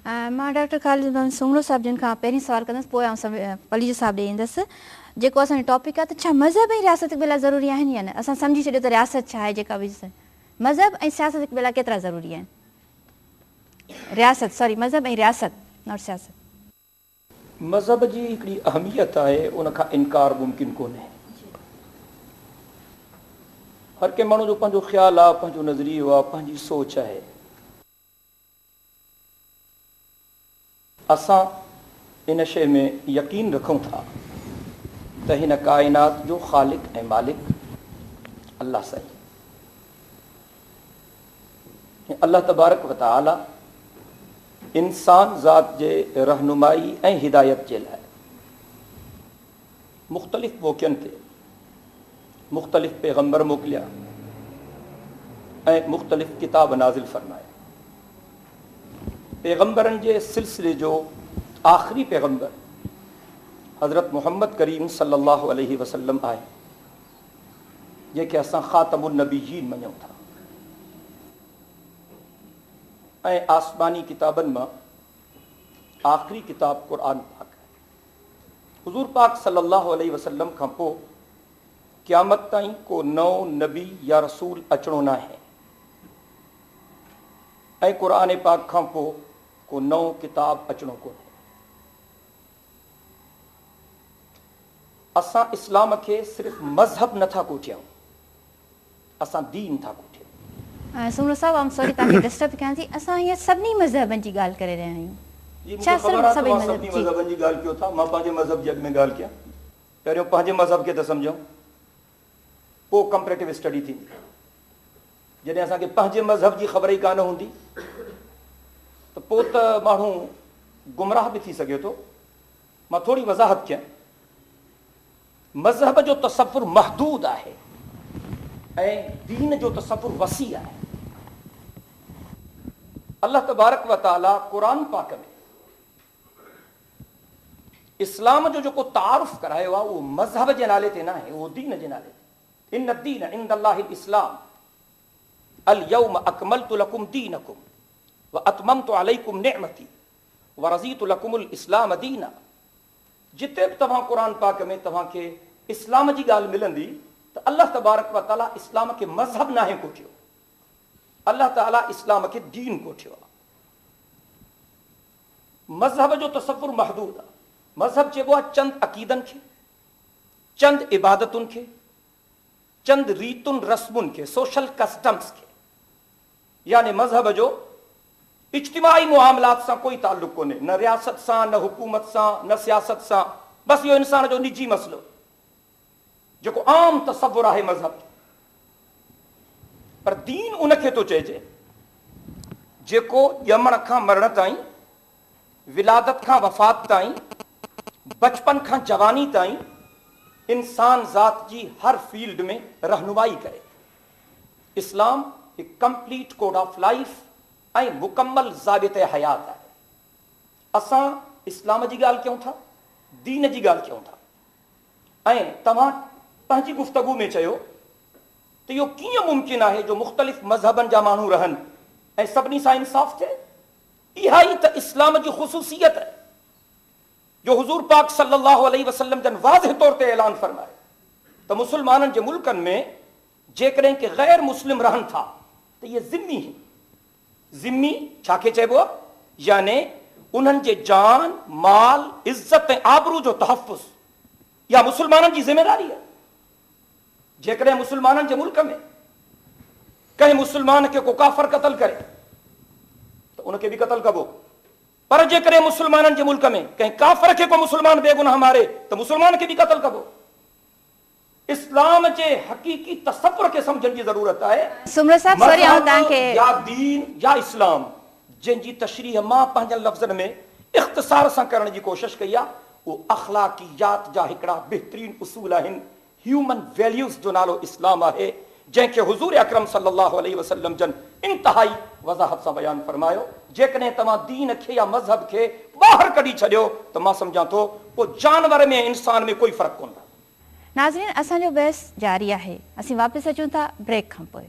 मां डॉक्टर ख़ालिद सुंगड़ो साहब जिन खां पहिरीं सवाल कंदसि, पोइ पलीज साहब ॾे ईंदसि। जेको असांजो टॉपिक आहे त छा मज़हब ऐं रियासत हिकु ॿिए लाइ ज़रूरी आहिनि या न? असां सम्झी छॾियो त रियासत छा आहे, जेका बि मज़हब ऐं सियासत हिकु ॿिए लाइ केतिरा ज़रूरी आहिनि? रियासत, सॉरी, मज़हब ऐं रियासत, नॉट सियासत। मज़हब जी हिकिड़ी अहमियत आहे, उन खां इनकार मुमकिन कोन्हे। हर कंहिं माण्हू जो पंहिंजो ख़्यालु आहे, पंहिंजो नज़रियो आहे, पंहिंजी सोच आहे। असां इन शइ में यकीन रखूं था त हिन काइनात जो ख़ालिक ऐं मालिक अल्लाह साईं, अल्लाह तबारक व तआला इंसान ज़ात जे रहनुमाई ऐं हिदायत जे लाइ मुख़्तलिफ़ मौक़ियुनि ते मुख़्तलिफ़ पैगम्बर मोकिलिया ऐं मुख़्तलिफ़ किताब नाज़िल फ़रमाया। पैगम्बरनि जे सिलसिले जो आख़िरी पैगम्बर हज़रत मुहम्मद करीम सल्लल्लाहु अलैहि वसल्लम आहे, जंहिंखे असां ख़ातमुन नबीयीन मञूं था। ऐं आसमानी किताबनि मां आख़िरी किताब क़ुरान पाक आहे। हुज़ूर पाक सल्लल्लाहु अलैहि वसल्लम खां पोइ क़यामत ताईं को नओं नबी या रसूल अचणो न आहे ऐं क़ुरान पाक खां पोइ को नओं किताब अचणो कोन्हे। असां इस्लाम खे सिर्फ़ु मज़हब नथा कोठियूं, असां दीन था कोठियूं। सुमरो साहब, आउं सॉरी तव्हांखे डिस्टर्ब कयां थी। असां हीअं सभिनी मज़हबनि जी ॻाल्हि करे रहिया आहियूं। सभिनी मज़हबनि जी ॻाल्हि कयो था। मां पंहिंजे मज़हब जे अॻु में ॻाल्हि कयां। पहिरियों पंहिंजे मज़हब खे त सम्झूं, पोइ कंपेरेटिव स्टडी थींदी। जॾहिं असांखे पंहिंजे मज़हब जी ख़बर ई कान हूंदी त पोइ त माण्हू गुमराह बि थी सघे थो। मां थोरी वज़ाहत कयां। मज़हब जो तसव्वुर महदूद आहे ऐं दीन जो तसव्वुर वसी आहे। अल्लाह तबारक व तआला क़ुरान पाक में इस्लाम जो जेको तारुफ़ करायो आहे, उहो मज़हब जे नाले ते न आहे, उहो दीन जे नाले ते। इन दीन इंदल्लाहिल इस्लाम अल यौम अकमलतु लकुम दीनकुम व अतममतु अलैकुम निअमती व रज़ीतु लकुमुल इस्लाम दीना। जिते बि तव्हां क़ुरान पाक में तव्हांखे इस्लाम जी ॻाल्हि मिलंदी त अल्लाह तबारक व तआला इस्लाम खे मज़हब नाहे कोठियो, अल्लाह ताला इस्लाम खे दीन कोठियो आहे। मज़हब जो तसव्वुर महदूद आहे। मज़हब चइबो आहे चंद अक़ीदनि खे, चंद इबादतुनि खे, चंद रीतुनि रस्मुनि खे, सोशल कस्टम्स खे। यानी मज़हब जो इज्तिमाई मुआमलात सां कोई ताल्लुक़ कोन्हे, न रियासत सां, न हुकूमत सां, न सियासत सां। बसि इहो इंसान जो निजी मसइलो जेको आम तसव्वुर आहे मज़हब। पर दीन उनखे थो चइजे जेको ॼमण खां मरण ताईं, विलादत खां वफ़ात ताईं, बचपन खां जवानी ताईं इंसान ज़ात जी हर फील्ड में रहनुमाई करे। इस्लाम हिकु कंप्लीट कोड ऑफ लाइफ ऐं मुकम्मल ज़ाबिते हयात आहे। असां इस्लाम जी ॻाल्हि कयूं था, दीन जी ॻाल्हि कयूं था। ऐं तव्हां पंहिंजी गुफ़्तगू में चयो त इहो कीअं मुमकिन आहे जो मुख़्तलिफ़ मज़हबनि जा माण्हू रहनि ऐं सभिनी सां इंसाफ़ थिए। इहा ई त इस्लाम जी ख़ुसूसियत आहे जो हुज़ूर पाक सल्लल्लाहु अलैहि वसल्लम जन वाज़िह तौर ते ऐलान फ़रमायो त मुसलमाननि जे मुल्कनि में जेकॾहिं के गैर मुस्लिम रहनि था त इहे ज़िम्मी आहिनि। ज़िम्मी छा खे चइबो आहे? यानी उन्हनि जे जान, माल, इज़त ऐं आबरू जो तहफ़्फ़ुज़ इहा मुसलमाननि जी ज़िमेदारी आहे। जेकॾहिं मुसलमाननि जे मुल्क में कंहिं मुसलमान खे को काफ़िर क़तल करे त उनखे बि क़तल कबो। पर जेकॾहिं मुसलमाननि जे मुल्क में कंहिं काफ़िर खे को मुसलमान बेगुनाह मारे त मुसलमान खे बि क़तल कबो। इस्लाम जे हक़ीक़ी तसव्वुर खे सम्झण जी ज़रूरत आहे। सुमरो साहब, सॉरी, आउं तव्हांखे या दीन या इस्लाम जंहिंजी तशरीह मां पंहिंजनि लफ़्ज़नि में इख़्तिसार सां करण जी कोशिशि कई आहे, उहो अख़लाक़ियात जा हिकिड़ा बहितरीन उसूल आहिनि। ह्यूमन वैल्यूज़ जो नालो इस्लाम आहे, जंहिंखे हुज़ूर अकरम सल्लल्लाहु अलैहि वसल्लम जन इंतहाई वज़ाहत सां बयानु फरमायो। जेकॾहिं तव्हां दीन खे या मज़हब खे ॿाहिरि कढी छॾियो त मां सम्झां थो पोइ जानवर में इंसान में कोई फ़र्क़ु कोन। नाज़रीन, असांजो बहस जारी आहे। असीं वापसि अचूं था ब्रेक खां पोइ।